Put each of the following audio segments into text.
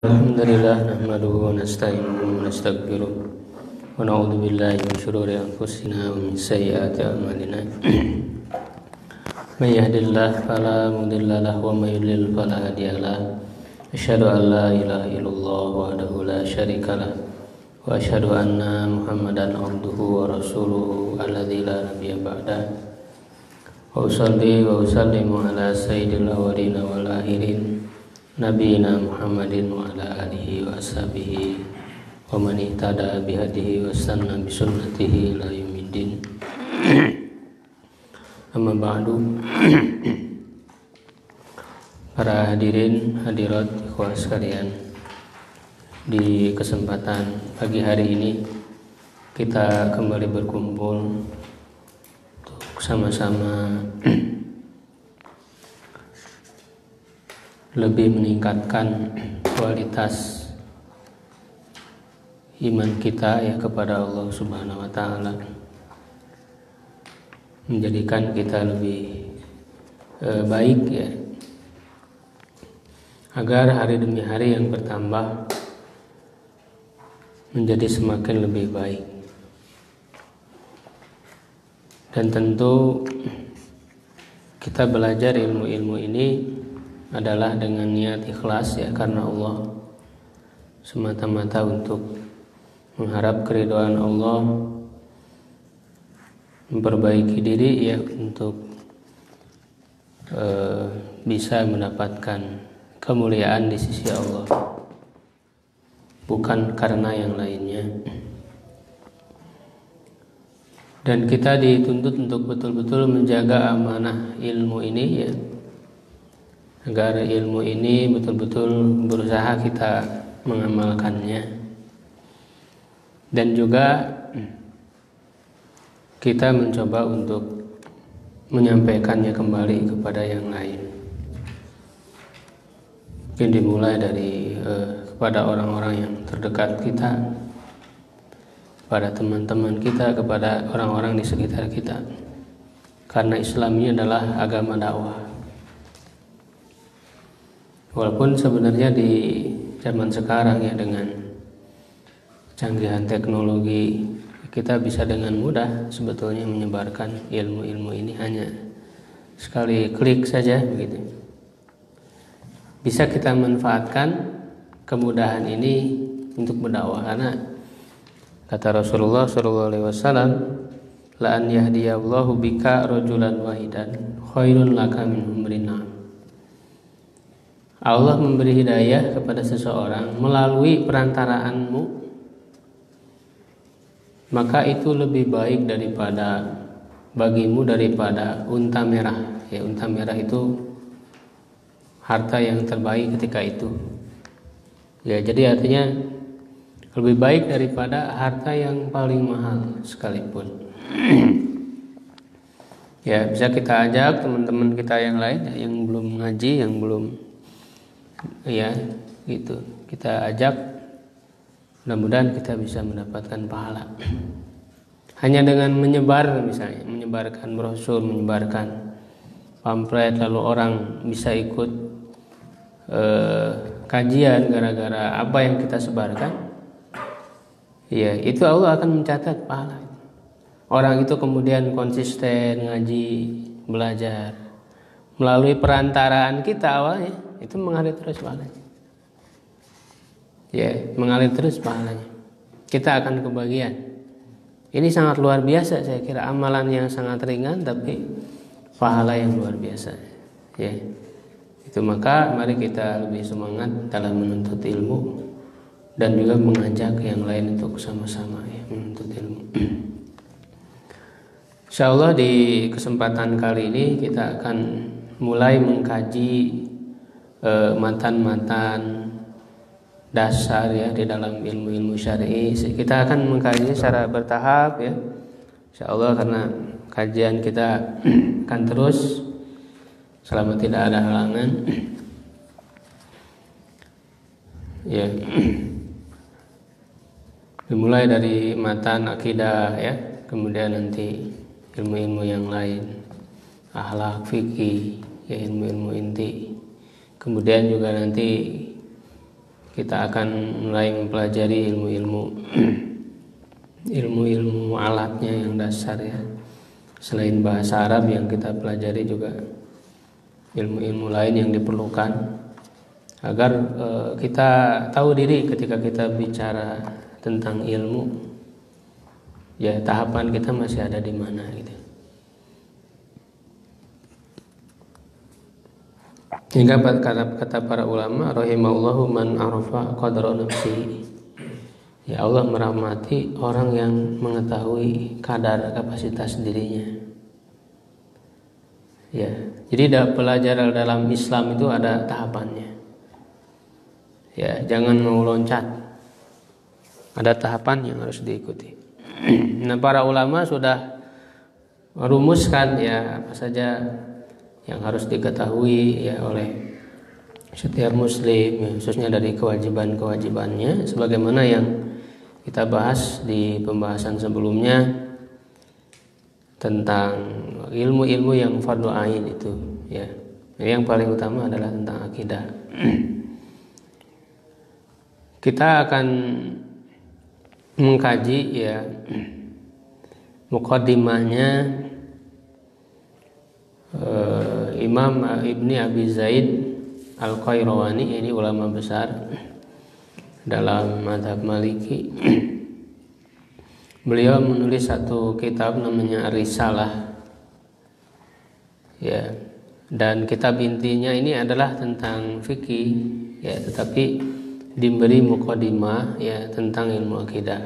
Alhamdulillah nahmaduhu wa nasta'inuhu wa nastaghfiruh wa na'udzu billahi min shururi anfusina wa min sayyiati a'malina. May yahdihillahu fala mudilla lahu wa may yudlil fala hadiya lahu. Asyhadu an la ilaha illallah wahdahu la syarika lah wa asyhadu anna Muhammadan abduhu wa rasuluhu alladzi la nabiyya ba'dah. Wa usalli wa usallimu ala sayyidil awwalin wal akhirin Nabiina Muhammadin wa ala alihi wa ashabihi wa man ihtada bihadihi wa sanna bi sunnatihi ila yaumiddin. Amma ba'du. Para hadirin hadirat ikhwah sekalian, di kesempatan pagi hari ini kita kembali berkumpul untuk sama-sama lebih meningkatkan kualitas iman kita ya kepada Allah Subhanahu wa taala, menjadikan kita lebih baik ya, agar hari demi hari yang bertambah menjadi semakin lebih baik. Dan tentu kita belajar ilmu-ilmu ini adalah dengan niat ikhlas ya, karena Allah, semata-mata untuk mengharap keridhaan Allah, memperbaiki diri ya, untuk bisa mendapatkan kemuliaan di sisi Allah, bukan karena yang lainnya. Dan kita dituntut untuk betul-betul menjaga amanah ilmu ini ya, agar ilmu ini betul-betul berusaha kita mengamalkannya, dan juga kita mencoba untuk menyampaikannya kembali kepada yang lain. Mungkin dimulai dari kepada orang-orang yang terdekat kita, kepada teman-teman kita, kepada orang-orang di sekitar kita, karena Islam ini adalah agama dakwah. Walaupun sebenarnya di zaman sekarang ya, dengan canggihan teknologi, kita bisa dengan mudah sebetulnya menyebarkan ilmu-ilmu ini, hanya sekali klik saja begitu. Bisa kita manfaatkan kemudahan ini untuk berdakwah, karena kata Rasulullah SAW, la an yahdiyallahu bika rajulan wahidan khairun laka min humrin na'am. Allah memberi hidayah kepada seseorang melalui perantaraanmu, maka itu lebih baik bagimu daripada unta merah ya. Unta merah itu harta yang terbaik ketika itu ya, jadi artinya lebih baik daripada harta yang paling mahal sekalipun. Ya, bisa kita ajak teman-teman kita yang lain ya, yang belum ngaji, yang belum ya gitu, kita ajak, mudah-mudahan kita bisa mendapatkan pahala. Hanya dengan menyebar, misalnya menyebarkan brosur, menyebarkan pamflet, lalu orang bisa ikut kajian gara-gara apa yang kita sebarkan ya, itu Allah akan mencatat pahala. Orang itu kemudian konsisten ngaji, belajar melalui perantaraan kita awalnya, itu mengalir terus pahalanya ya, mengalir terus pahalanya. Kita akan kebagian. Ini sangat luar biasa, saya kira amalan yang sangat ringan tapi pahala yang luar biasa ya. Itu maka mari kita lebih semangat dalam menuntut ilmu, dan juga mengajak yang lain untuk sama-sama ya, menuntut ilmu. Insyaallah di kesempatan kali ini kita akan mulai mengkaji matan-matan dasar ya di dalam ilmu-ilmu syar'i. Kita akan mengkaji secara bertahap ya, insyaallah, karena kajian kita akan terus selama tidak ada halangan ya. Dimulai dari matan akidah ya, kemudian nanti ilmu-ilmu yang lain, akhlak, fikih ya, ilmu-ilmu inti, kemudian juga nanti kita akan mulai mempelajari ilmu alatnya yang dasar ya. Selain bahasa Arab yang kita pelajari juga ilmu-ilmu lain yang diperlukan agar kita tahu diri ketika kita bicara tentang ilmu, ya tahapan kita masih ada di mana gitu. Hingga kata para ulama, rahimahullahu man arafa qadra nafsihi. Ya Allah merahmati orang yang mengetahui kadar kapasitas dirinya. Ya, jadi pelajaran dalam Islam itu ada tahapannya. Ya, jangan mau loncat. Ada tahapan yang harus diikuti. Nah, para ulama sudah merumuskan ya apa saja yang harus diketahui ya oleh setiap muslim, ya, khususnya dari kewajiban-kewajibannya, sebagaimana yang kita bahas di pembahasan sebelumnya tentang ilmu-ilmu yang fardu ain itu ya. Yang paling utama adalah tentang akidah. Kita akan mengkaji ya muqaddimahnya Imam Ibni Abi Zaid Al-Qayrawani, ini ulama besar dalam mazhab Maliki. Beliau menulis satu kitab namanya Risalah ya, dan kitab intinya ini adalah tentang fikih ya, tetapi diberi muqaddimah ya tentang ilmu akidah.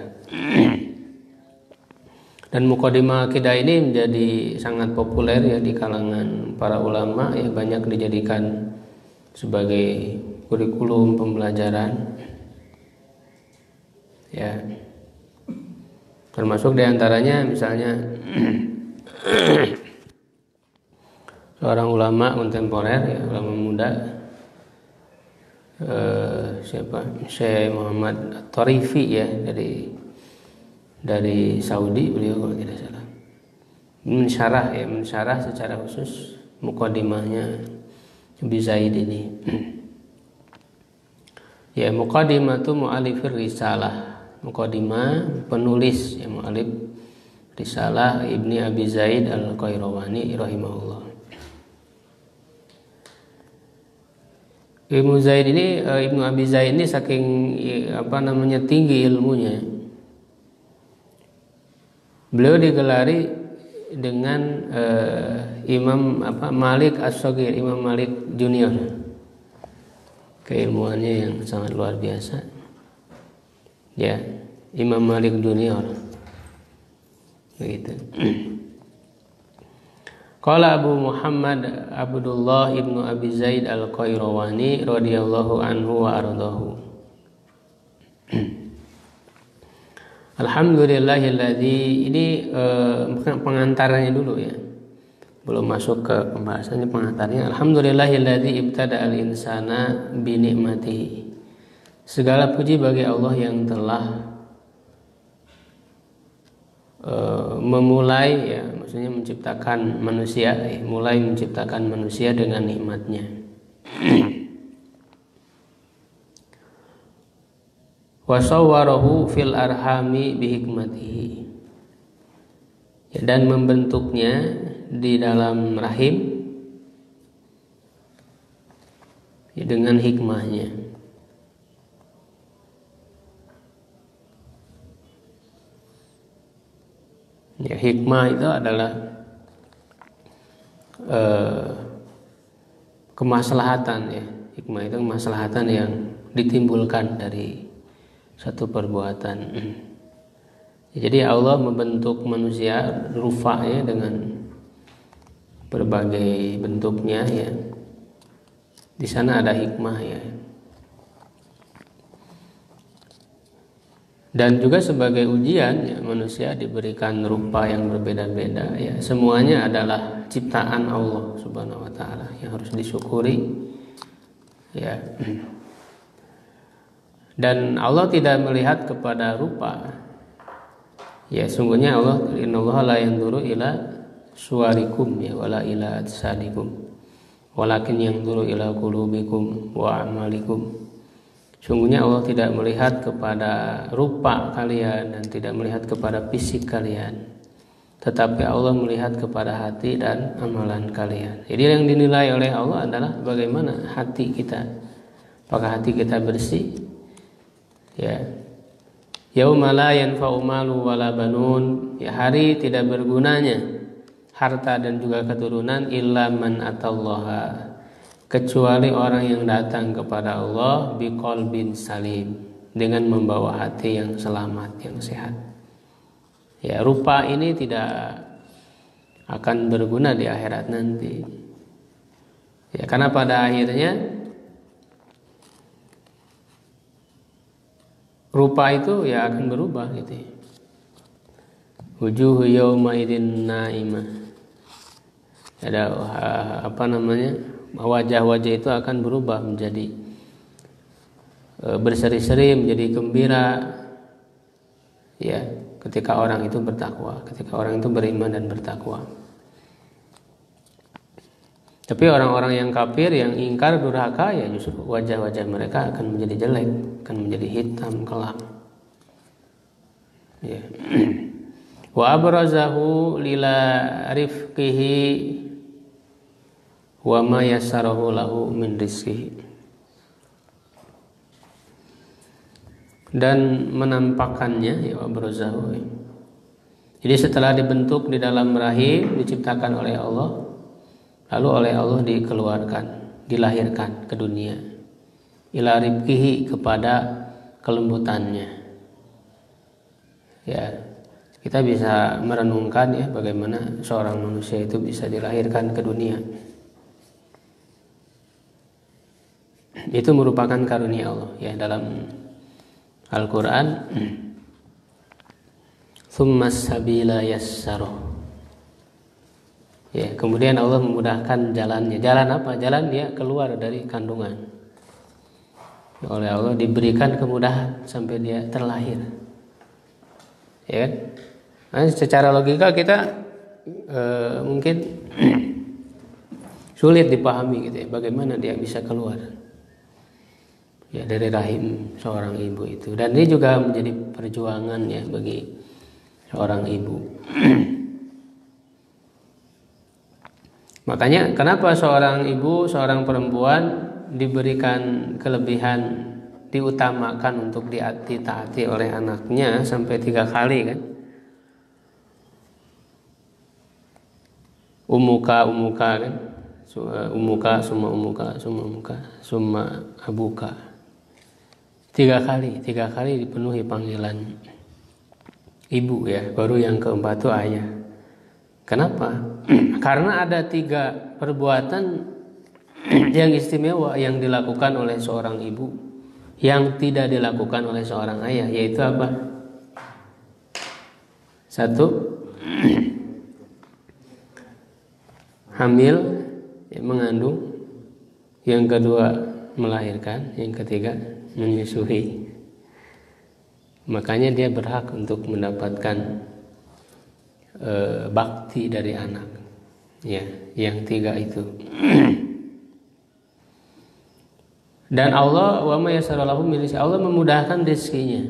Dan muqaddimah akidah ini menjadi sangat populer ya di kalangan para ulama ya, banyak dijadikan sebagai kurikulum pembelajaran ya, termasuk diantaranya misalnya seorang ulama kontemporer ya, ulama muda Syekh Muhammad At-Tarifi ya, dari Saudi beliau kalau tidak salah, mensyarah secara khusus muqaddimahnya Abi Zaid ini. Ya, muqaddimatu mu'alifir risalah, muqaddimah penulis ya mu'alif risalah Ibni Abi Zaid Al-Qayrawani rahimahullah. Ibnu Abi Zaid ini saking tinggi ilmunya, beliau digelari dengan Imam Malik As-Shaghir, Imam Malik Junior. Keilmuannya yang sangat luar biasa. Ya, Imam Malik Junior. Begitu. Qala Abu Muhammad Abdullah ibnu Abi Zaid Al-Qayrawani radhiyallahu anhu wa ardahu. Alhamdulillahilladzi, ini pengantarnya dulu ya, belum masuk ke pembahasannya, pengantarnya. Alhamdulillahilladzi ibtada al-insana bi ni'matihi. Segala puji bagi Allah yang telah memulai ya, maksudnya menciptakan manusia, mulai menciptakan manusia dengan nikmatnya. Wa sawwarahu fil arhami bihikmatihi, ya, dan membentuknya di dalam rahim ya, dengan hikmahnya. Ya, hikmah itu adalah kemaslahatan ya. Hikmah itu kemaslahatan yang ditimbulkan dari satu perbuatan. Ya, jadi Allah membentuk manusia rupa ya, dengan berbagai bentuknya ya. Di sana ada hikmah ya. Dan juga sebagai ujian ya, manusia diberikan rupa yang berbeda-beda ya. Semuanya adalah ciptaan Allah Subhanahu wa taala yang harus disyukuri ya. Dan Allah tidak melihat kepada rupa. Ya, sungguhnya Allah, innallaha la yanzuru ila suwarikum ya wala ila ajsadikum walakin yanzuru ila qulubikum wa a'malikum. Sungguhnya Allah tidak melihat kepada rupa kalian dan tidak melihat kepada fisik kalian, tetapi Allah melihat kepada hati dan amalan kalian. Jadi yang dinilai oleh Allah adalah bagaimana hati kita. Apakah hati kita bersih? Ya. Yauma la yanfa'u malu wala banun. Ya, hari tidak bergunanya harta dan juga keturunan illa man atallaha, kecuali orang yang datang kepada Allah biqalbin salim, dengan membawa hati yang selamat, yang sehat. Ya, rupa ini tidak akan berguna di akhirat nanti. Ya, karena pada akhirnya rupa itu ya akan berubah gitu ya. Wujuhu yawma idin naimah. Ada wajah-wajah itu akan berubah menjadi berseri-seri, menjadi gembira. Ya, ketika orang itu bertakwa, ketika orang itu beriman dan bertakwa. Tapi orang-orang yang kafir, yang ingkar, durhaka, ya justru wajah-wajah mereka akan menjadi jelek, akan menjadi hitam kelam. Ya. Wa abrazahu lila rifqihi wa ma yassarahu lahu min rizqihi, dan menampakkannya, ya abrazahu. Jadi setelah dibentuk di dalam rahim, diciptakan oleh Allah, lalu oleh Allah dikeluarkan, dilahirkan ke dunia, ila rifqihi, kepada kelembutannya. Ya, kita bisa merenungkan ya bagaimana seorang manusia itu bisa dilahirkan ke dunia. Itu merupakan karunia Allah ya. Dalam Al-Quran, tsummas sabila yassara. Ya, kemudian Allah memudahkan jalannya. Jalan apa? Jalan dia keluar dari kandungan. Oleh Allah diberikan kemudahan sampai dia terlahir. Ya kan? Nah, secara logika kita mungkin sulit dipahami gitu ya, bagaimana dia bisa keluar ya dari rahim seorang ibu itu. Dan ini juga menjadi perjuangan ya bagi seorang ibu. Makanya kenapa seorang ibu, seorang perempuan diberikan kelebihan, diutamakan untuk ditaati oleh anaknya sampai 3 kali kan? Umuka kan? Umuka, summa abuka. 3 kali dipenuhi panggilan ibu ya, baru yang keempat itu ayah. Kenapa? Karena ada 3 perbuatan yang istimewa yang dilakukan oleh seorang ibu yang tidak dilakukan oleh seorang ayah, yaitu apa? 1, hamil, ya, mengandung. Yang kedua, melahirkan. Yang ketiga, menyusui. Makanya dia berhak untuk mendapatkan bakti dari anak. Ya, yang 3 itu. Dan Allah wa ma yassarallahu min rizqi, Allah memudahkan rezekinya.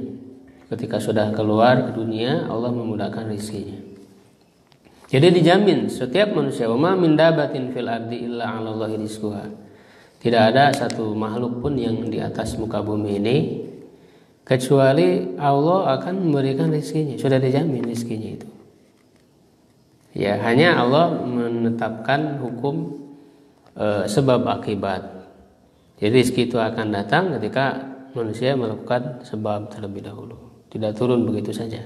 Ketika sudah keluar ke dunia, Allah memudahkan rezekinya. Jadi dijamin setiap manusia, wa ma min dabatin fil ardi illa 'alallahi rizquha. Tidak ada satu makhluk pun yang di atas muka bumi ini kecuali Allah akan memberikan rezekinya. Sudah dijamin rezekinya itu. Ya, hanya Allah menetapkan hukum sebab akibat. Jadi rezeki itu akan datang ketika manusia melakukan sebab terlebih dahulu. Tidak turun begitu saja.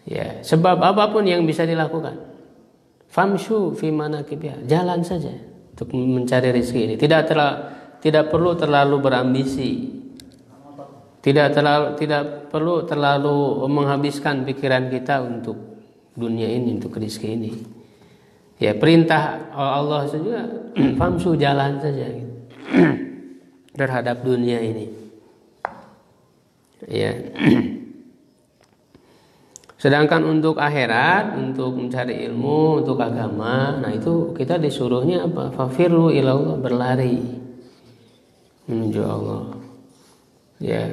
Ya, sebab apapun yang bisa dilakukan. Famshu fi manakibiha, jalan saja untuk mencari rezeki ini. Tidak perlu terlalu berambisi. Tidak perlu terlalu menghabiskan pikiran kita untuk dunia ini, untuk rezeki ini. Ya, perintah Allah saja, famsu, jalan saja gitu. Terhadap dunia ini. Ya. Sedangkan untuk akhirat, untuk mencari ilmu, untuk agama, nah itu kita disuruhnya apa? Fafirru ilallah, berlari. menuju Allah. Ya,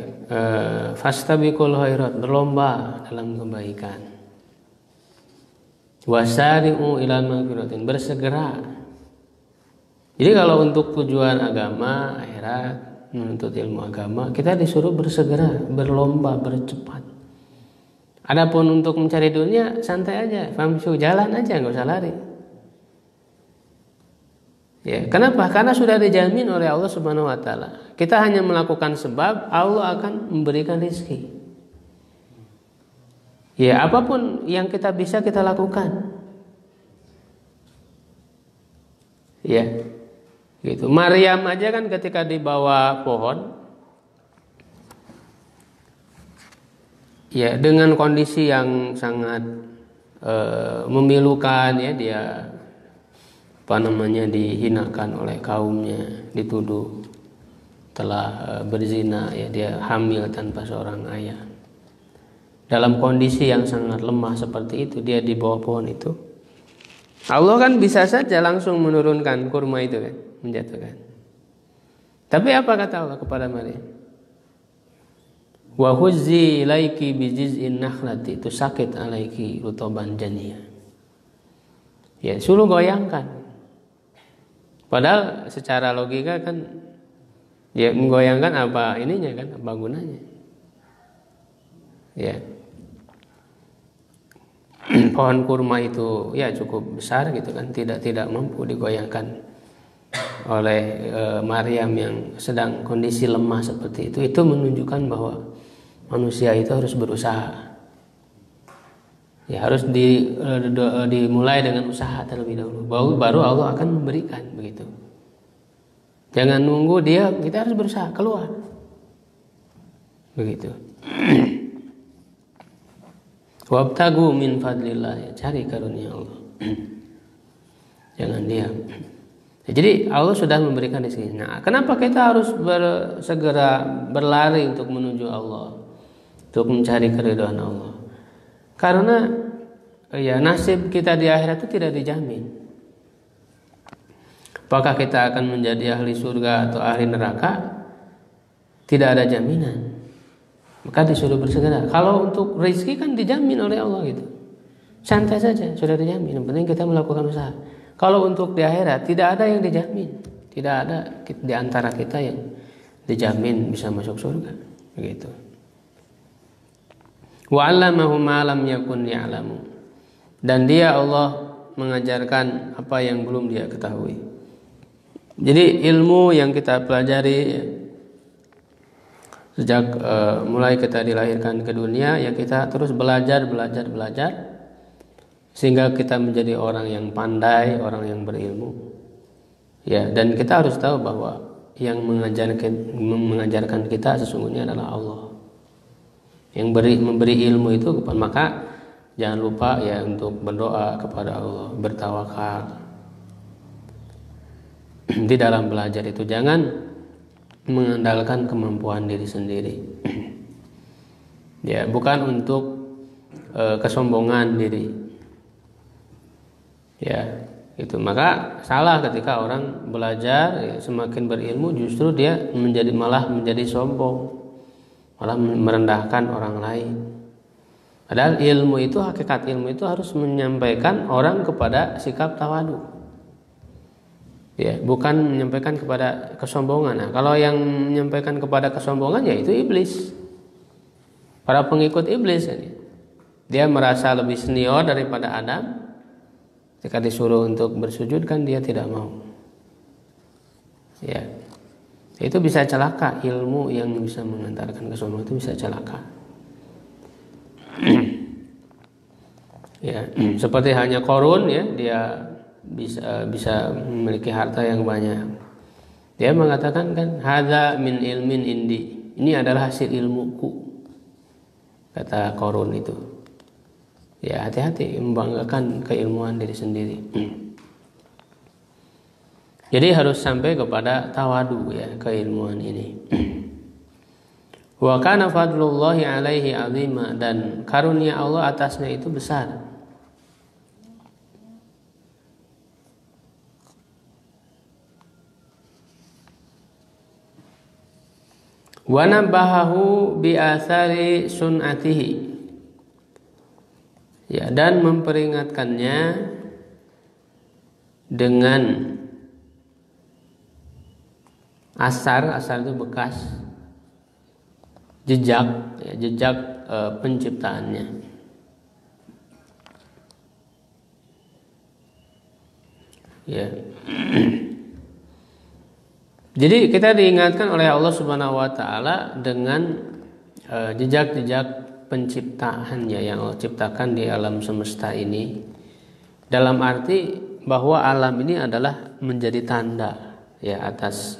fastabiqul khairat, berlomba dalam kebaikan. Wasari'u ila magfiratin, bersegera. Jadi kalau untuk tujuan agama, akhirat, menuntut ilmu agama, kita disuruh bersegera, berlomba, bercepat. Adapun untuk mencari dunia, santai aja, famshu, jalan aja, nggak usah lari. Ya, kenapa? Karena sudah dijamin oleh Allah Subhanahu wa taala. Kita hanya melakukan sebab, Allah akan memberikan rezeki. Ya, apapun yang kita bisa kita lakukan. Ya. Gitu. Maryam aja kan ketika di bawah pohon, ya, dengan kondisi yang sangat memilukan, ya, dia dihinakan oleh kaumnya, dituduh telah berzina, ya, dia hamil tanpa seorang ayah. Dalam kondisi yang sangat lemah seperti itu, dia di bawah pohon itu, Allah kan bisa saja langsung menurunkan kurma itu kan, menjatuhkan. Tapi apa kata Allah kepada Maryam? Wa huzzi ilaiki bi jiz'in nakhlati tusaqit alaiki rutaban janiyya. Ya, suruh goyangkan. Padahal secara logika kan, ya, menggoyangkan apa ininya kan, apa gunanya? Ya. Pohon kurma itu ya cukup besar gitu kan, tidak mampu digoyangkan oleh Maryam yang sedang kondisi lemah seperti itu. Itu menunjukkan bahwa manusia itu harus berusaha. Ya, harus dimulai dengan usaha terlebih dahulu. Baru Allah akan memberikan, begitu. Jangan nunggu kita harus berusaha keluar. Begitu. Wabtagu min fadlillah, ya, cari karunia Allah. Jangan diam. Ya, jadi Allah sudah memberikan rezeki. Nah, kenapa kita harus segera berlari untuk menuju Allah, untuk mencari keridhaan Allah? Karena ya, nasib kita di akhirat itu tidak dijamin. Apakah kita akan menjadi ahli surga atau ahli neraka? Tidak ada jaminan. Maka disuruh bersegera. Kalau untuk rezeki kan dijamin oleh Allah gitu. Santai saja, sudah dijamin. Yang penting kita melakukan usaha. Kalau untuk di akhirat tidak ada yang dijamin. Tidak ada di antara kita yang dijamin bisa masuk surga. Begitu. Wa 'allamahu ma lam yakun ya'lamu. Dan dia Allah mengajarkan apa yang belum dia ketahui. Jadi ilmu yang kita pelajari sejak mulai kita dilahirkan ke dunia, ya, kita terus belajar sehingga kita menjadi orang yang pandai, orang yang berilmu. Ya, dan kita harus tahu bahwa yang mengajarkan kita sesungguhnya adalah Allah. Yang memberi ilmu itu, maka jangan lupa ya untuk berdoa kepada Allah, bertawakal. Di dalam belajar itu jangan mengandalkan kemampuan diri sendiri. Ya, bukan untuk kesombongan diri. Ya, itu. Maka salah ketika orang belajar, ya, semakin berilmu justru dia malah menjadi sombong, malah merendahkan orang lain. Padahal hakikat ilmu itu harus menyampaikan orang kepada sikap tawadu. Ya, bukan menyampaikan kepada kesombongan. Nah, kalau yang menyampaikan kepada kesombongan, ya itu iblis. Para pengikut iblis ini. Dia merasa lebih senior daripada Adam. Ketika disuruh untuk bersujud kan dia tidak mau. Ya. Itu bisa celaka, ilmu yang bisa mengantarkan kesombongan itu bisa celaka. Ya, seperti hanya Qarun, ya, dia bisa memiliki harta yang banyak. Dia mengatakan kan, hadza min ilmin indi. Ini adalah hasil ilmuku. Kata Qarun itu. Ya, hati-hati membanggakan keilmuan diri sendiri. Jadi harus sampai kepada tawadu, ya, keilmuan ini. Wa kana fadlullahi alaihi azima, dan karunia Allah atasnya itu besar. Wa nabahahu bi athari sun'atihi, ya, dan memperingatkannya dengan asar itu bekas, jejak, ya, jejak penciptaannya. Ya. Jadi kita diingatkan oleh Allah Subhanahu wa taala dengan jejak-jejak penciptaannya yang Allah ciptakan di alam semesta ini. Dalam arti bahwa alam ini adalah menjadi tanda, ya, atas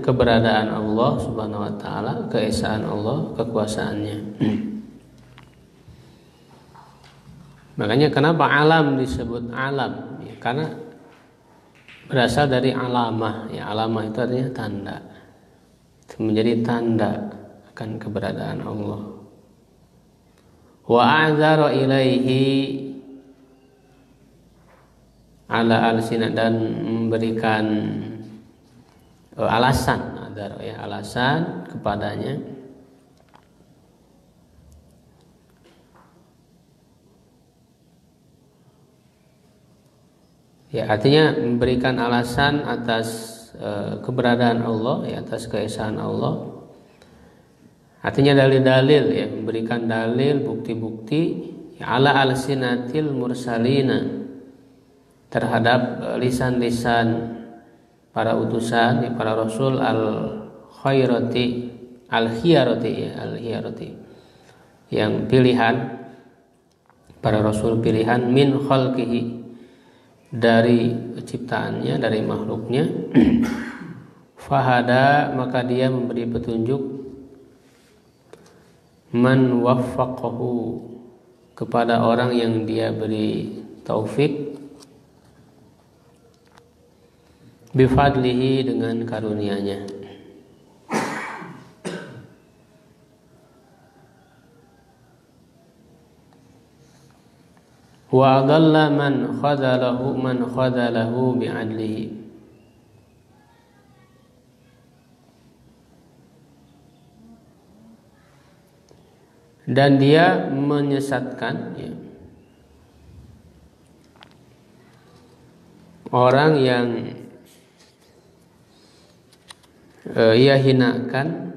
keberadaan Allah Subhanahu wa taala, keesaan Allah, kekuasaannya. Makanya kenapa alam disebut alam? Ya, karena berasal dari alamah, ya, alamah itu artinya tanda. Itu menjadi tanda akan keberadaan Allah. Wa a'dzara ilaihi ala alsina, dan memberikan alasan, ya, alasan kepadanya, ya, artinya memberikan alasan atas keberadaan Allah, ya, atas keesaan Allah. Artinya dalil-dalil, ya, memberikan dalil, bukti-bukti, ya, ala alsinatil mursalina, terhadap lisan-lisan para utusan, ya, para rasul al-khiyarati, yang pilihan, para rasul pilihan, min khalqihi, dari ciptaannya, dari makhluknya. Fahada, maka dia memberi petunjuk, man waffaqahu, kepada orang yang dia beri taufik, bifadlihi, dengan karunia-Nya. Wa adalla man khadalahu bi'adlihi, dan dia menyesatkan, ya, orang yang ia hinakan,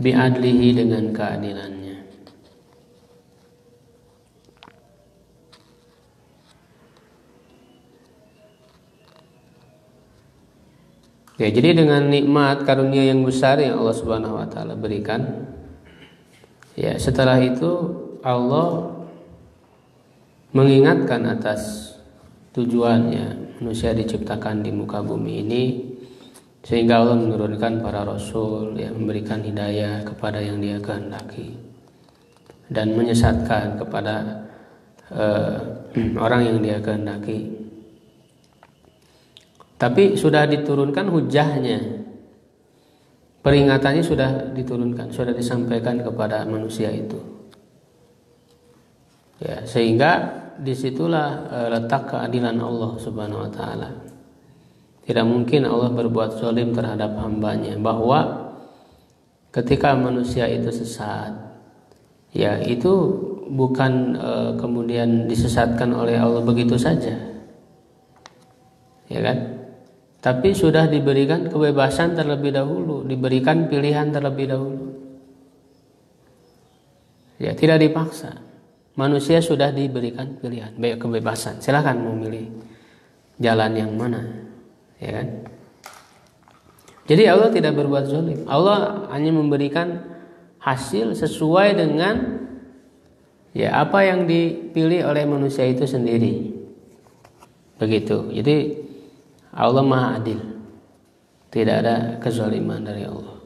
bi'adlihi, dengan keadilannya. Ya, jadi dengan nikmat karunia yang besar yang Allah Subhanahu wa taala berikan, ya, setelah itu Allah mengingatkan atas tujuannya manusia diciptakan di muka bumi ini, sehingga Allah menurunkan para rasul, yang memberikan hidayah kepada yang Dia kehendaki, dan menyesatkan kepada orang yang Dia kehendaki. Tapi sudah diturunkan hujahnya, peringatannya sudah diturunkan, sudah disampaikan kepada manusia itu, ya, sehingga disitulah letak keadilan Allah Subhanahu wa taala. Tidak mungkin Allah berbuat zalim terhadap hambanya, bahwa ketika manusia itu sesat, ya, itu bukan kemudian disesatkan oleh Allah begitu saja, ya kan? Tapi sudah diberikan kebebasan terlebih dahulu, diberikan pilihan terlebih dahulu, ya, tidak dipaksa. Manusia sudah diberikan pilihan, baik, kebebasan, silakan memilih jalan yang mana, ya kan? Jadi Allah tidak berbuat zalim. Allah hanya memberikan hasil sesuai dengan, ya, apa yang dipilih oleh manusia itu sendiri. Begitu. Jadi Allah Maha Adil. Tidak ada kezaliman dari Allah.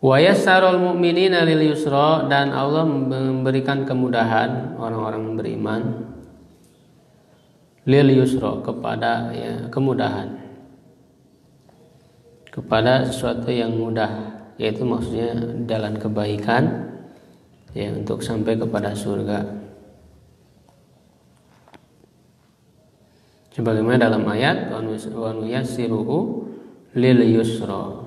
Wa yassarul mu'minina lil yusra, dan Allah memberikan kemudahan orang-orang beriman, lil yusra, kepada, ya, kemudahan, kepada sesuatu yang mudah, yaitu maksudnya jalan kebaikan, ya, untuk sampai kepada surga. Sebagaimana dalam ayat wa nuyassiruhu lil yusra.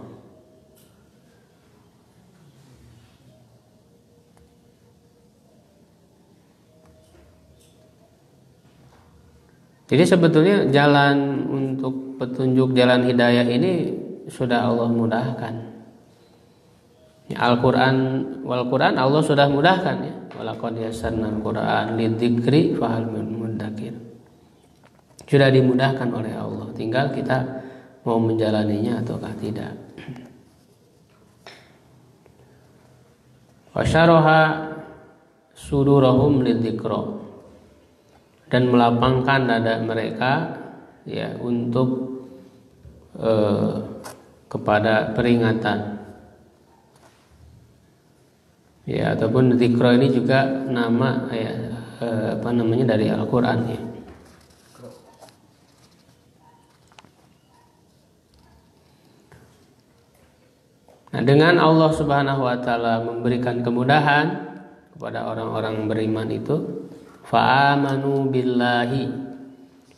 Jadi sebetulnya jalan untuk petunjuk jalan hidayah ini sudah Allah mudahkan. Ya, wal Quran Allah sudah mudahkan ya. Walaqad yassarna al-Quran lidzikri fahal min mudzakir. Sudah dimudahkan oleh Allah, tinggal kita mau menjalaninya ataukah tidak. Wa syaraha sudurahum lidzikra, dan melapangkan dada mereka ya untuk kepada peringatan ya, ataupun dzikra ini juga nama ya dari Al-Qur'an ya. Nah, dengan Allah Subhanahu wa taala memberikan kemudahan kepada orang-orang beriman itu, fa'amanu billahi,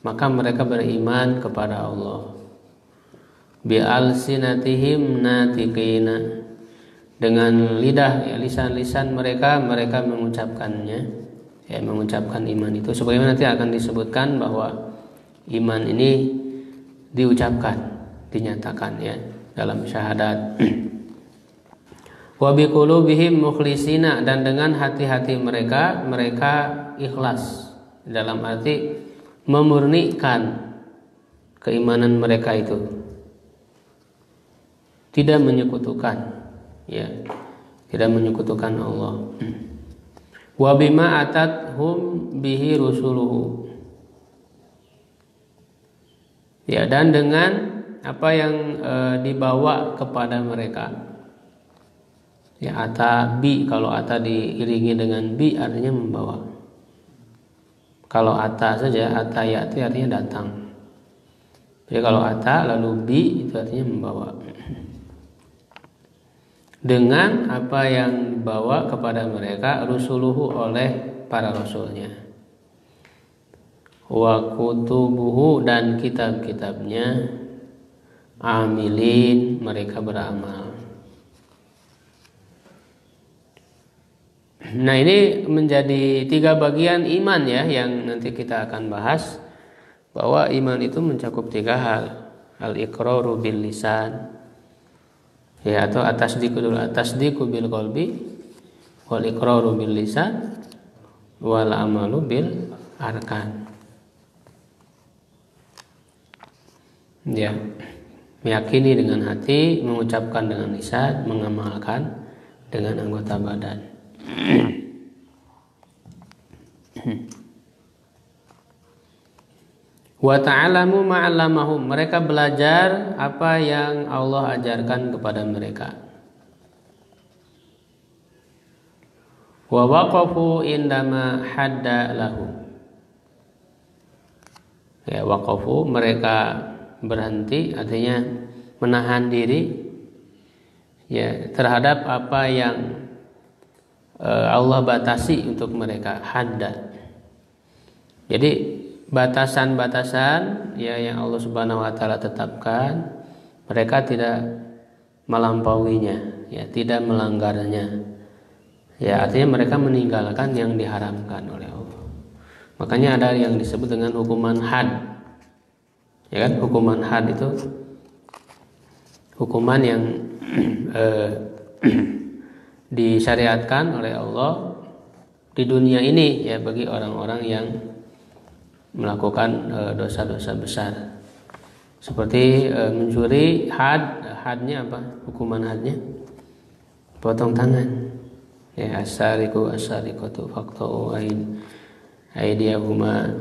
maka mereka beriman kepada Allah. Bi'alsinatihim natiqina, dengan lidah ya, lisan-lisan mereka mengucapkannya ya, mengucapkan iman itu. Sebagaimana nanti akan disebutkan bahwa iman ini diucapkan, dinyatakan ya dalam syahadat. Wa biqulubihim mukhlisina, dan dengan hati-hati mereka ikhlas, dalam arti memurnikan keimanan mereka itu, tidak menyekutukan ya, tidak menyekutukan Allah. Wa bima atathum bihi rusuluhu, ya, dan dengan apa yang dibawa kepada mereka. Ya, ata bi, kalau ata diiringi dengan bi artinya membawa. Kalau ata saja, ata yati artinya datang. Jadi kalau ata lalu bi itu artinya membawa. Dengan apa yang dibawa kepada mereka rusuluhu oleh para rasulnya. Wa kutubuhu, dan kitab-kitabnya. Amilin, mereka beramal. Nah, ini menjadi 3 bagian iman ya, yang nanti kita akan bahas, bahwa iman itu mencakup 3 hal. Al-iqraru bil lisan ya, atau at-tasdiqu bil qalbi, wal iqraru bil lisan, wal amalu bil arkan. Ya, meyakini dengan hati, mengucapkan dengan lisan, mengamalkan dengan anggota badan. Wa ta'alamu ma'allamahum, mereka belajar apa yang Allah ajarkan kepada mereka. Wa waqafu indama hadda lahum, ya, waqafu, mereka berhenti, artinya menahan diri ya terhadap apa yang Allah batasi untuk mereka, hadda. Jadi batasan-batasan ya yang Allah Subhanahu wa taala tetapkan, mereka tidak melampauinya ya, tidak melanggarnya. Ya, artinya mereka meninggalkan yang diharamkan oleh Allah. Makanya ada yang disebut dengan hukuman had. Ya kan, hukuman had itu hukuman yang disyariatkan oleh Allah di dunia ini ya, bagi orang-orang yang melakukan dosa-dosa besar, seperti mencuri. Hadnya apa? Hukuman hadnya potong tangan ya, asariku asarikatu faqta'u aydiyahuma,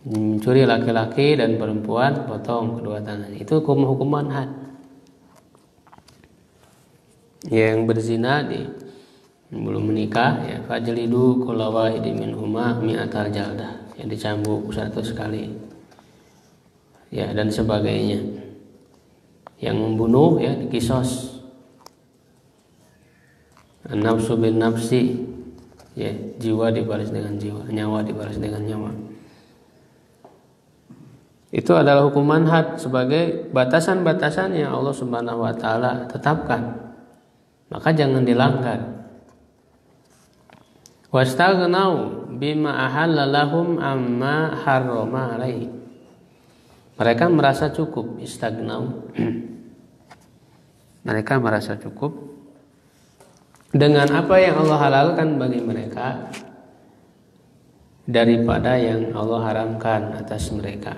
mencuri laki-laki dan perempuan potong kedua tangan, itu hukuman had. Yang berzina belum menikah ya, fajlidu kulla wahidin minhuma mi'atal jaldah, yang dicambuk 100 kali ya, dan sebagainya. Yang membunuh ya dikisos. Nafsu bin nafsi ya, jiwa dibalas dengan jiwa, nyawa dibalas dengan nyawa. Itu adalah hukuman had sebagai batasan-batasan yang Allah Subhanahu wa taala tetapkan. Maka jangan dilanggar. Wastaghnau bima ahalla lahum amma harrama alaihi. Mereka merasa cukup, istagnau. Mereka merasa cukup dengan apa yang Allah halalkan bagi mereka daripada yang Allah haramkan atas mereka.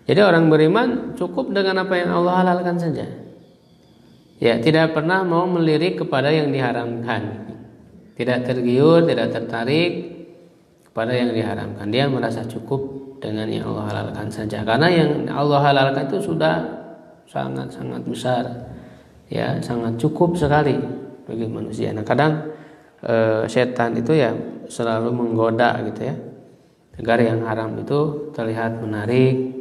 Jadi orang beriman cukup dengan apa yang Allah halalkan saja. Ya, tidak pernah mau melirik kepada yang diharamkan. Tidak tergiur, tidak tertarik kepada yang diharamkan. Dia merasa cukup dengan yang Allah halalkan saja. Karena yang Allah halalkan itu sudah sangat-sangat besar. Ya, sangat cukup sekali bagi manusia. Nah, kadang setan itu ya selalu menggoda gitu ya. Agar yang haram itu terlihat menarik,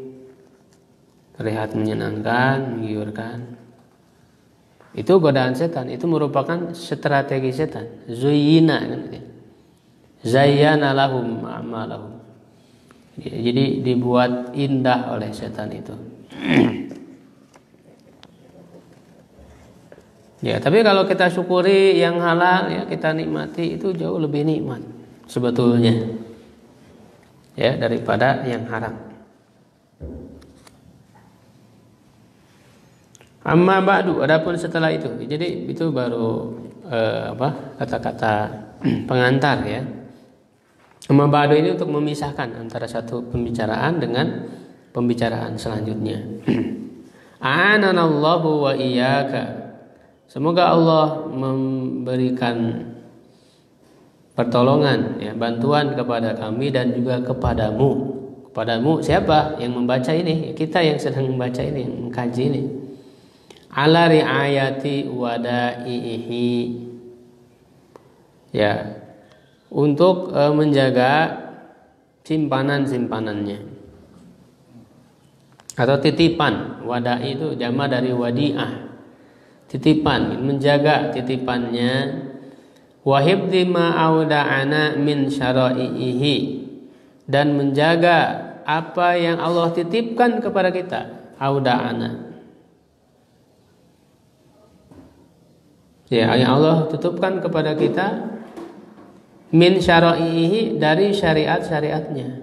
terlihat menyenangkan, menggiurkan. Itu godaan setan, itu merupakan strategi setan. Zuyyina kan gitu. Zayyana lahum a'malahum. Jadi dibuat indah oleh setan itu. Ya, tapi kalau kita syukuri yang halal ya, kita nikmati, itu jauh lebih nikmat sebetulnya. Ya, daripada yang haram. Amma ba'du, adapun setelah itu. Jadi itu baru kata-kata pengantar ya. Amma ba'du ini untuk memisahkan antara satu pembicaraan dengan pembicaraan selanjutnya. A'ananallahu wa iyyaka. Semoga Allah memberikan pertolongan ya, bantuan kepada kami dan juga kepadamu. Kepadamu siapa yang membaca ini? Kita yang sedang membaca ini, mengkaji ini. Ala riayati wada'ihi, ya, untuk menjaga simpanan-simpanannya atau titipan. Wada'i itu jama dari wadi'ah, titipan, menjaga titipannya. Wahibdi ma'auda'ana min syara'ihi, dan menjaga apa yang Allah titipkan kepada kita. Auda'ana, ya, yang Allah tutupkan kepada kita, min syara'ihi, dari syariat-syariatnya.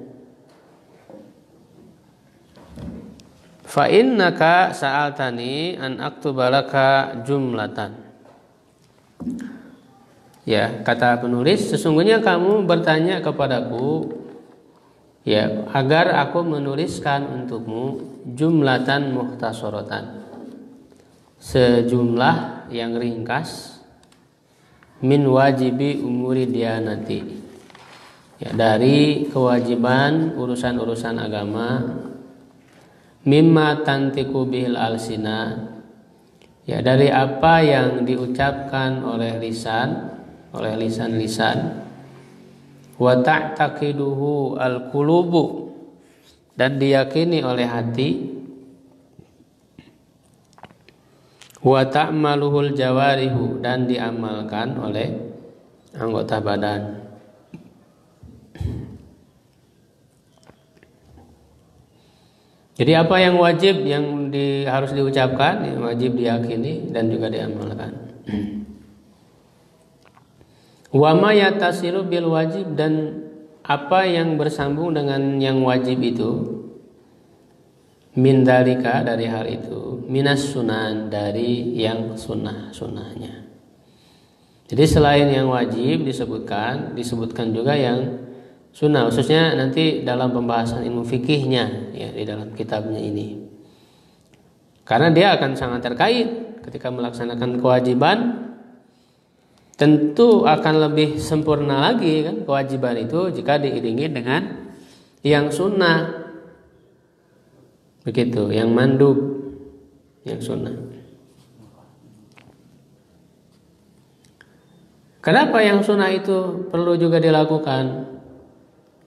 Fa innaka sa'altani an aktuba laka jumlatan. Ya, kata penulis, sesungguhnya kamu bertanya kepadaku ya, agar aku menuliskan untukmu jumlatan mukhtasaratan, sejumlah yang ringkas, min wajibi umuri diyanati, ya, dari kewajiban urusan-urusan agama, mimma tantiku bihil alsina, ya, dari apa yang diucapkan oleh lisan-lisan, wa ta'taqiduhu al-qulubu, dan diyakini oleh hati, wa ta'maluhul jawarihu, dan diamalkan oleh anggota badan. Jadi apa yang wajib, yang harus diucapkan, yang wajib diyakini dan juga diamalkan. Wa ma yatasilu bil wajib, dan apa yang bersambung dengan yang wajib itu, min dalika, dari hal itu, minas sunan, dari yang sunnahnya. Jadi selain yang wajib disebutkan juga yang sunnah, khususnya nanti dalam pembahasan ilmu fikihnya ya, di dalam kitabnya ini. Karena dia akan sangat terkait ketika melaksanakan kewajiban, tentu akan lebih sempurna lagi kan kewajiban itu jika diiringi dengan yang sunnah. Begitu, yang mandub, yang sunnah. Kenapa yang sunnah itu perlu juga dilakukan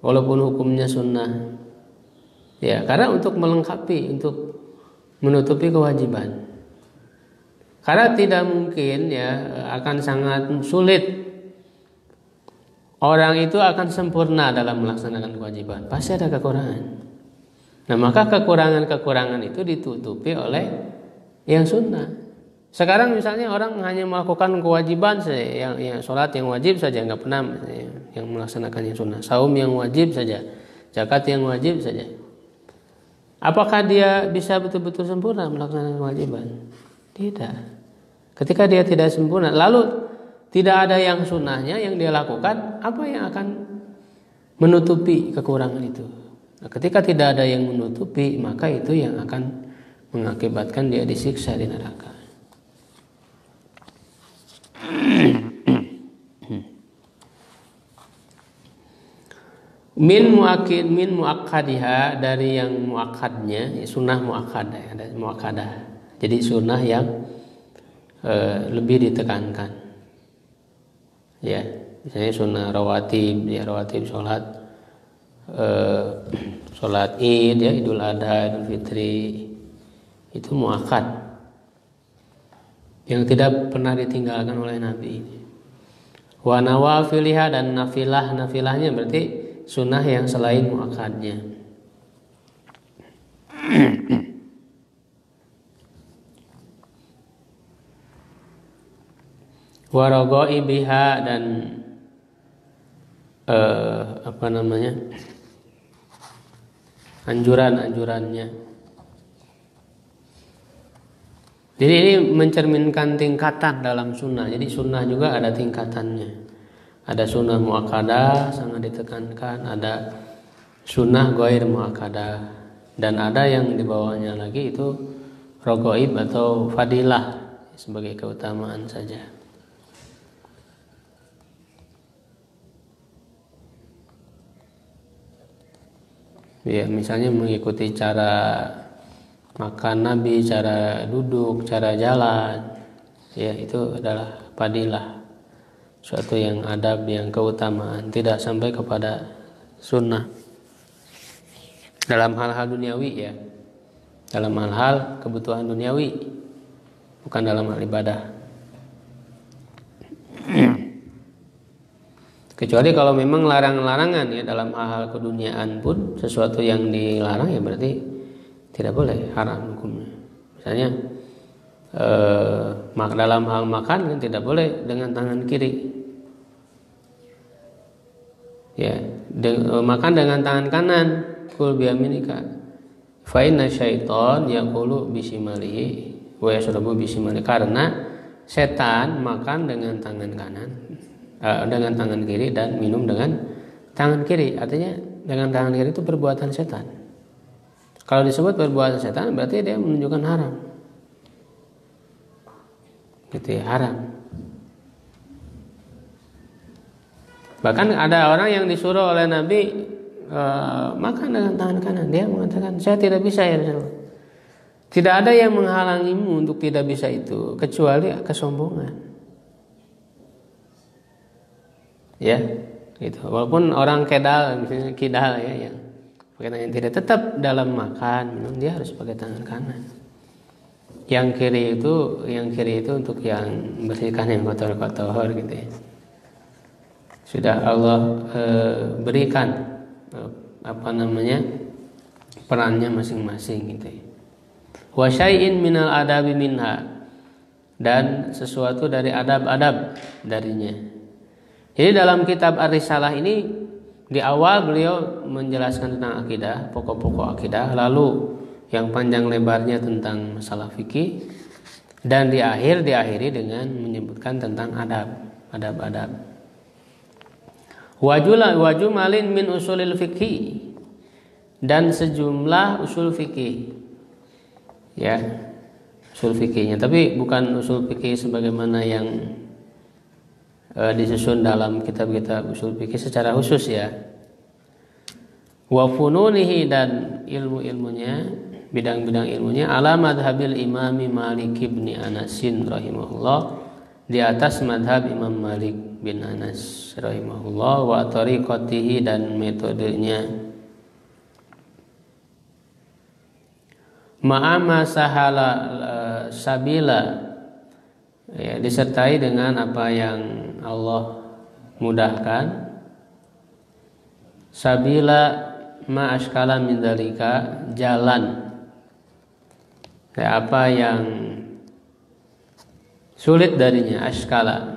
walaupun hukumnya sunnah? Ya, karena untuk melengkapi, untuk menutupi kewajiban. Karena tidak mungkin ya, akan sangat sulit orang itu akan sempurna dalam melaksanakan kewajiban. Pasti ada kekurangan. Nah, maka kekurangan-kekurangan itu ditutupi oleh yang sunnah. Sekarang misalnya orang hanya melakukan kewajiban saja, yang sholat yang wajib saja, nggak pernah yang melaksanakan yang sunnah. Saum yang wajib saja, zakat yang wajib saja. Apakah dia bisa betul-betul sempurna melaksanakan kewajiban? Tidak. Ketika dia tidak sempurna, lalu tidak ada yang sunnahnya yang dia lakukan, apa yang akan menutupi kekurangan itu? Nah, ketika tidak ada yang menutupi, maka itu yang akan mengakibatkan dia disiksa di neraka. Min muakkadiha, dari yang muakkadnya, sunnah muakkadah, ada muakkadah. Jadi sunnah yang lebih ditekankan. Ya, misalnya sunnah rawatib, ya rawatib sholat Id, ya Idul Adha, Idul Fitri, itu muakkad yang tidak pernah ditinggalkan oleh Nabi. Wa nawafilha, dan nafilahnya berarti sunnah yang selain muakkadnya. Wa ragaibiha, dan anjuran-anjurannya. Jadi ini mencerminkan tingkatan dalam sunnah. Jadi sunnah juga ada tingkatannya. Ada sunnah muakkadah sangat ditekankan, ada sunnah ghair muakkadah, dan ada yang di bawahnya lagi itu raghaib atau fadilah sebagai keutamaan saja. Ya, misalnya mengikuti cara makan Nabi, cara duduk, cara jalan, ya itu adalah fadilah, suatu yang adab, yang keutamaan, tidak sampai kepada sunnah dalam hal-hal duniawi, ya, dalam hal-hal kebutuhan duniawi, bukan dalam hal ibadah. Kecuali kalau memang larang-larangan, ya, dalam hal-hal keduniaan pun sesuatu yang dilarang ya berarti tidak boleh, haram hukumnya. Misalnya dalam hal makan kan tidak boleh dengan tangan kiri. Ya, makan dengan tangan kanan, kul biyaminika. Fa inna syaiton yaqulu bisimalihi wa yashrabu bisimalihi, karena setan makan dengan tangan kanan, dengan tangan kiri, dan minum dengan tangan kiri. Artinya dengan tangan kiri itu perbuatan setan. Kalau disebut perbuatan setan berarti dia menunjukkan haram. Gitu ya, haram. Bahkan ada orang yang disuruh oleh Nabi makan dengan tangan kanan, dia mengatakan saya tidak bisa, ya Rasulullah. Tidak ada yang menghalangimu untuk tidak bisa itu kecuali kesombongan. Ya, gitu. Walaupun orang kedal, misalnya kidal, ya, yang pakai tangan kiri, tetap dalam makan minum dia harus pakai tangan kanan. Yang kiri itu untuk yang bersihkan yang kotor-kotor, gitu ya. Sudah Allah berikan perannya masing-masing, gitu ya. Wa syai'in minal adabi minha, dan sesuatu dari adab-adab darinya. Jadi dalam kitab Ar-Risalah ini di awal beliau menjelaskan tentang akidah, pokok-pokok akidah, lalu yang panjang lebarnya tentang masalah fikih, dan diakhiri dengan menyebutkan tentang adab-adab. Wajumalin min usulil fikih, dan sejumlah usul fikih. Ya, usul fikihnya, tapi bukan usul fikih sebagaimana yang disusun dalam kitab-kitab usul fikih secara khusus, ya. Wa fununihi, dan ilmu-ilmunya, bidang-bidang ilmunya, ala madhabil imami Malik bin Anasin rahimahullah, di atas madhab Imam Malik bin Anas rahimahullah, wa tariqatihi, dan metodenya, ma'ama sahala sabila, ya, disertai dengan apa yang Allah mudahkan. Sabila ma askala min dzalika, jalan ya, apa yang sulit darinya, askala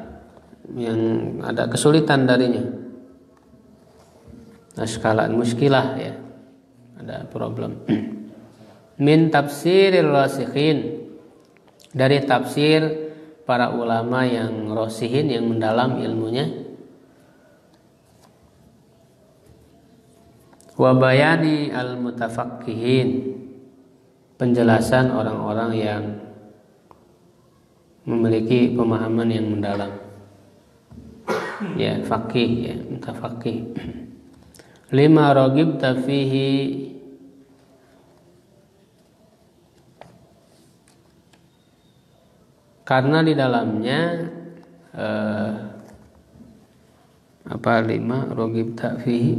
yang ada kesulitan darinya, askala muskilah ya, ada problem. Min tafsiril rasikhin, dari tafsir para ulama yang rasihin, yang mendalam ilmunya. Wa bayani al mutafaqqihin, penjelasan orang-orang yang memiliki pemahaman yang mendalam. Ya, faqih ya, mutafaqih. Lima ragibta fihi, karena di dalamnya lima ragibta fihi,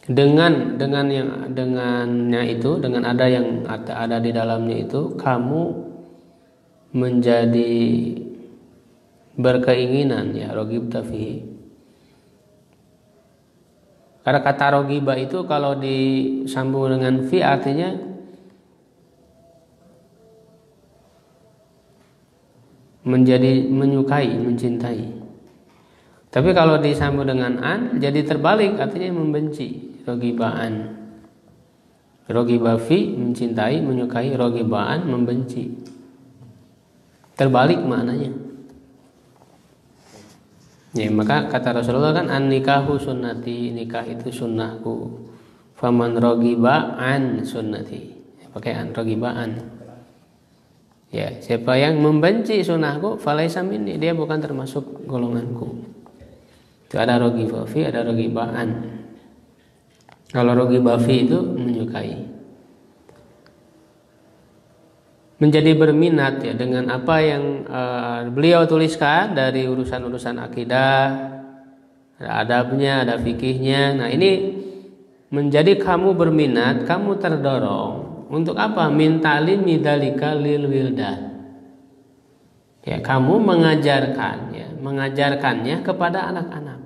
dengannya itu, dengan ada yang ada di dalamnya itu, kamu menjadi berkeinginan ya, ragibta fihi. Karena kata rogiba itu kalau disambung dengan fi artinya menjadi menyukai, mencintai. Tapi kalau disambung dengan an jadi terbalik, artinya membenci. Rogibaan, rogiba fi mencintai, menyukai, rogibaan membenci. Terbalik maknanya. Ya, maka kata Rasulullah kan, an nikahu sunnati, nikah itu sunnahku. Faman rogiba an sunnati, pakai an, rogibaan. Ya, siapa yang membenci sunnahku, falaisa minni, dia bukan termasuk golonganku. Itu ada rogiba fi, ada rogibaan. Kalau rogiba fi itu menyukai, menjadi berminat ya dengan apa yang beliau tuliskan dari urusan-urusan akidah, ada adabnya, ada fikihnya. Nah, ini menjadi kamu berminat, kamu terdorong untuk apa? Min ta'limi dzalika lil wildan. Ya, kamu mengajarkannya kepada anak-anak.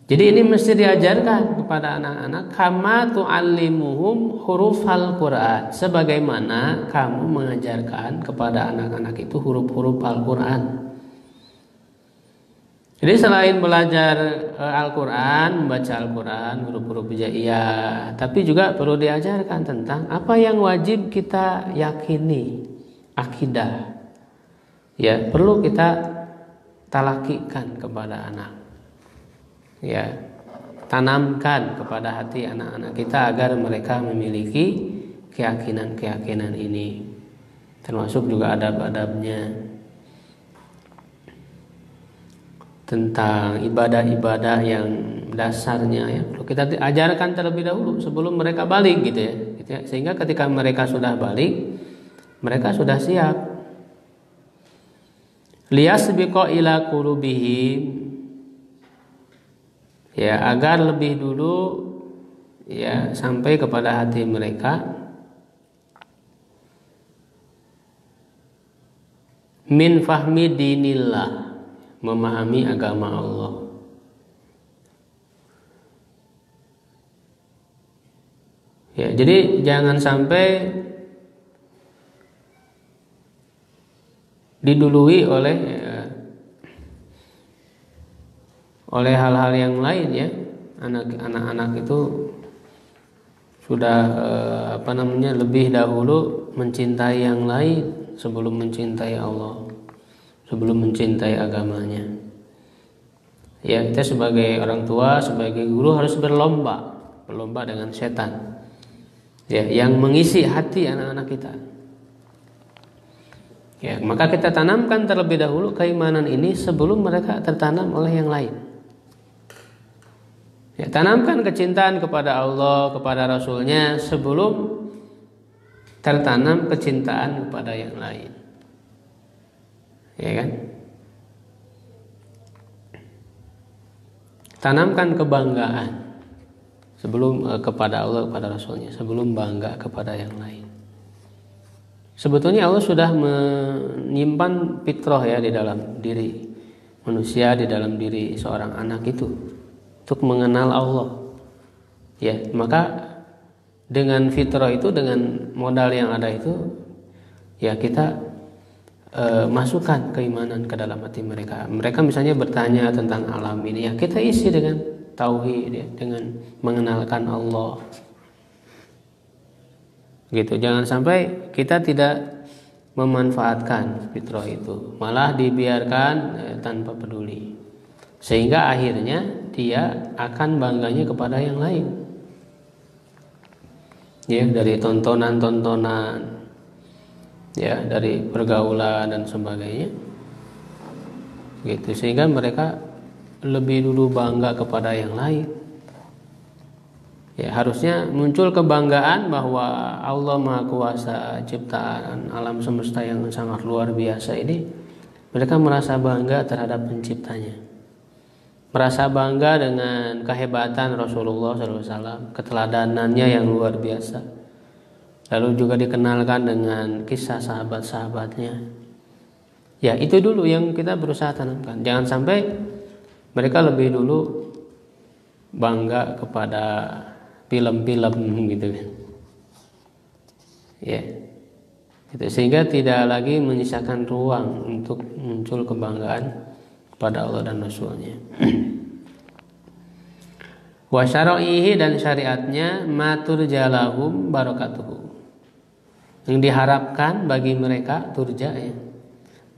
Jadi ini mesti diajarkan kepada anak-anak, kama tu'allimuhum hurufal Qur'an, sebagaimana kamu mengajarkan kepada anak-anak itu huruf-huruf Al-Qur'an. Jadi selain belajar Al-Qur'an, membaca Al-Qur'an, huruf-huruf hijaiyah, tapi juga perlu diajarkan tentang apa yang wajib kita yakini, akidah. Ya, perlu kita talakikan kepada anak. Ya, tanamkan kepada hati anak-anak kita agar mereka memiliki keyakinan-keyakinan ini, termasuk juga adab-adabnya tentang ibadah-ibadah yang dasarnya ya, kita ajarkan terlebih dahulu sebelum mereka balik gitu ya, sehingga ketika mereka sudah balik, mereka sudah siap. Liyasbiqa ila qulubihim, ya, agar lebih dulu ya sampai kepada hati mereka, min fahmi dinillah, memahami agama Allah. Ya, jadi jangan sampai didului oleh hal-hal yang lain ya. Anak-anak itu sudah lebih dahulu mencintai yang lain sebelum mencintai Allah, sebelum mencintai agamanya. Ya, kita sebagai orang tua, sebagai guru harus berlomba dengan setan. Ya, yang mengisi hati anak-anak kita. Ya, maka kita tanamkan terlebih dahulu keimanan ini sebelum mereka tertanam oleh yang lain. Ya, tanamkan kecintaan kepada Allah, kepada Rasulnya sebelum tertanam kecintaan kepada yang lain. Ya kan? Tanamkan kebanggaan sebelum kepada Allah, kepada Rasulnya, sebelum bangga kepada yang lain. Sebetulnya Allah sudah menyimpan fitrah ya di dalam diri manusia, di dalam diri seorang anak itu. untuk mengenal Allah. Ya, maka dengan fitrah itu, dengan modal yang ada itu, ya kita masukkan keimanan ke dalam hati mereka. Mereka misalnya bertanya tentang alam ini, ya kita isi dengan tauhid, ya, dengan mengenalkan Allah. Gitu. Jangan sampai kita tidak memanfaatkan fitrah itu, malah dibiarkan tanpa peduli, sehingga akhirnya dia akan bangganya kepada yang lain. Ya, dari tontonan-tontonan, ya, dari pergaulan dan sebagainya, gitu, sehingga mereka lebih dulu bangga kepada yang lain. Ya, harusnya muncul kebanggaan bahwa Allah Maha Kuasa, ciptaan alam semesta yang sangat luar biasa ini, mereka merasa bangga terhadap penciptanya, merasa bangga dengan kehebatan Rasulullah SAW, keteladanannya yang luar biasa. Lalu juga dikenalkan dengan kisah sahabat-sahabatnya. Ya, itu dulu yang kita berusaha tanamkan. Jangan sampai mereka lebih dulu bangga kepada film-film gitu kan. Ya. Gitu. Sehingga tidak lagi menyisakan ruang untuk muncul kebanggaan kepada Allah dan Rasulnya. Wa syara'ihi, dan syariatnya, matur jalahum barakatuhu, yang diharapkan bagi mereka, turja, ya,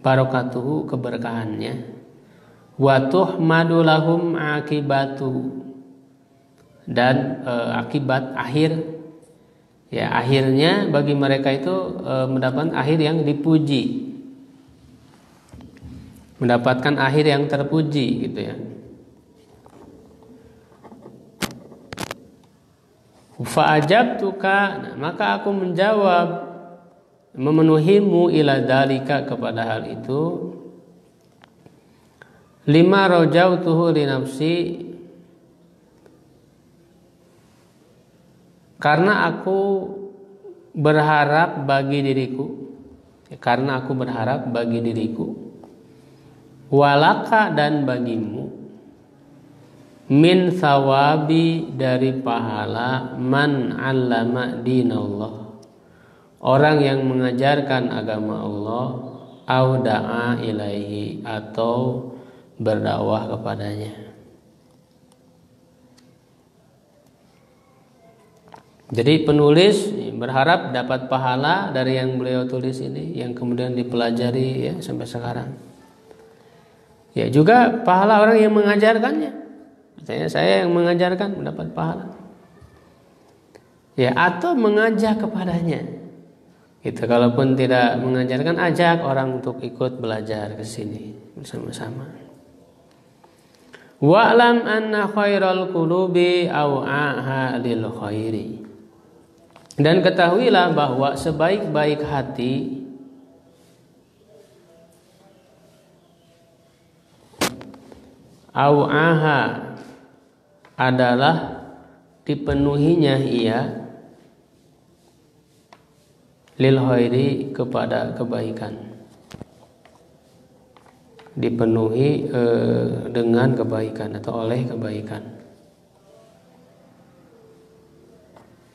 barakatuhu, keberkahannya, wa tuhmadu lahum akibatu, dan akibat akhir, ya, akhirnya bagi mereka itu mendapatkan akhir yang dipuji, mendapatkan akhir yang terpuji, gitu ya. Fa ajabtuka, nah, maka aku menjawab, memenuhimu, ila dalika, kepada hal itu, lima rajautuhu li nafsi, karena aku berharap bagi diriku, karena aku berharap bagi diriku, walaka, dan bagimu, min sawabi, dari pahala, man 'allama dinallah, orang yang mengajarkan agama Allah, au da'a ilaihi, atau berdakwah kepadanya. Jadi penulis berharap dapat pahala dari yang beliau tulis ini, yang kemudian dipelajari, ya, sampai sekarang. Ya, juga pahala orang yang mengajarkannya. Misalnya saya yang mengajarkan mendapat pahala. Ya, atau mengajak kepadanya. Gitu. Kalaupun tidak mengajarkan, ajak orang untuk ikut belajar ke sini bersama-sama. Wa'lam anna khairal qulubi aw'aha lil khairi. Dan ketahuilah bahwa sebaik-baik hati aw'aha adalah dipenuhinya ia, lil khairi, kepada kebaikan, dipenuhi dengan kebaikan atau oleh kebaikan.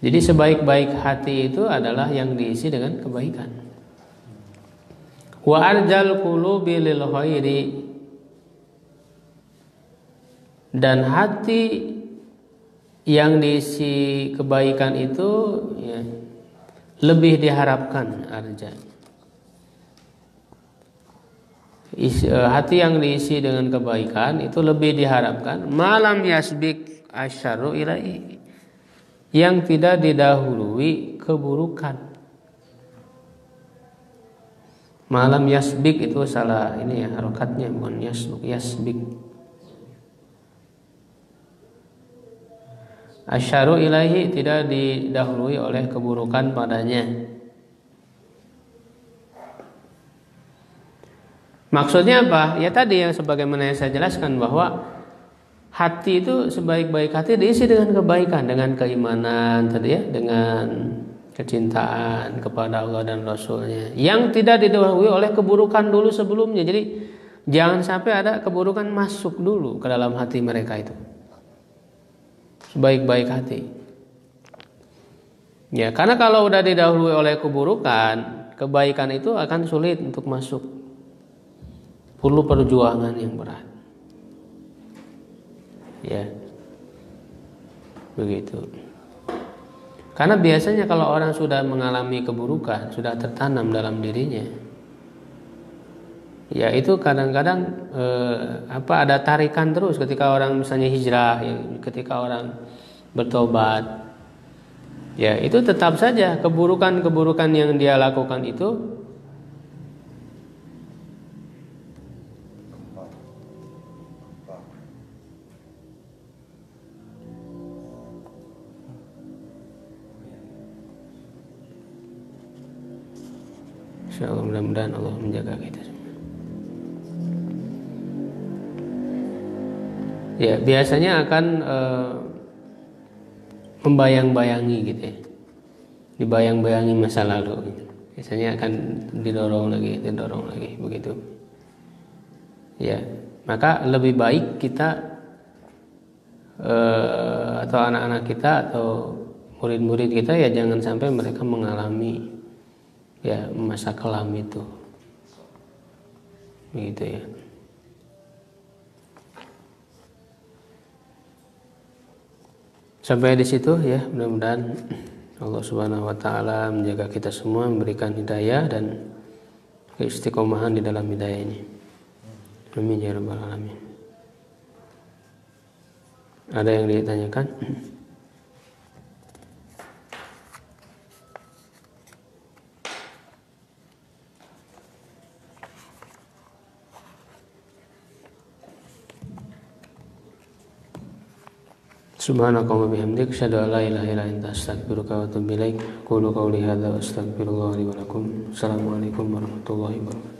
Jadi sebaik-baik hati itu adalah yang diisi dengan kebaikan. Wa arjal qulubi lil khairi, dan hati yang diisi kebaikan itu, ya, lebih diharapkan, arja. Hati yang diisi dengan kebaikan itu lebih diharapkan, malam yasbik asyarru ilaihi, yang tidak didahului keburukan. Malam yasbik itu salah ini, ya, harokatnya, bukan yasbik. Asyarru ilaihi, tidak didahului oleh keburukan padanya. Maksudnya apa? Ya tadi yang sebagaimana yang saya jelaskan, bahwa hati itu, sebaik-baik hati diisi dengan kebaikan, dengan keimanan tadi, ya, dengan kecintaan kepada Allah dan Rasulnya, yang tidak didahului oleh keburukan dulu sebelumnya. Jadi jangan sampai ada keburukan masuk dulu ke dalam hati mereka itu. sebaik-baik hati. Ya, karena kalau udah didahului oleh keburukan, kebaikan itu akan sulit untuk masuk. Perlu perjuangan yang berat. Ya. Begitu. Karena biasanya kalau orang sudah mengalami keburukan, sudah tertanam dalam dirinya, ya itu kadang-kadang ada tarikan terus ketika orang misalnya hijrah, ya, ketika orang bertobat, ya itu tetap saja keburukan-keburukan yang dia lakukan itu insyaallah, mudah-mudahan Allah menjaga kita semua. Ya, biasanya akan membayang-bayangi gitu ya. Dibayang-bayangi masa lalu gitu. Biasanya akan didorong lagi begitu. Ya, maka lebih baik kita atau anak-anak kita atau murid-murid kita ya jangan sampai mereka mengalami ya masa kelam itu, begitu ya. Sampai di situ ya, mudah-mudahan Allah Subhanahu wa taala menjaga kita semua, memberikan hidayah dan keistiqomahan di dalam hidayah ini. Amin ya rabbal alamin. Ada yang ditanyakan? Subhanakallahumma bihamdik asyhadu an la ilaha illa anta astaghfiruka wa atubu ilaik. Qulu qawli hadza wa astaghfirullah li wa lakum. Assalamualaikum warahmatullahi wabarakatuh.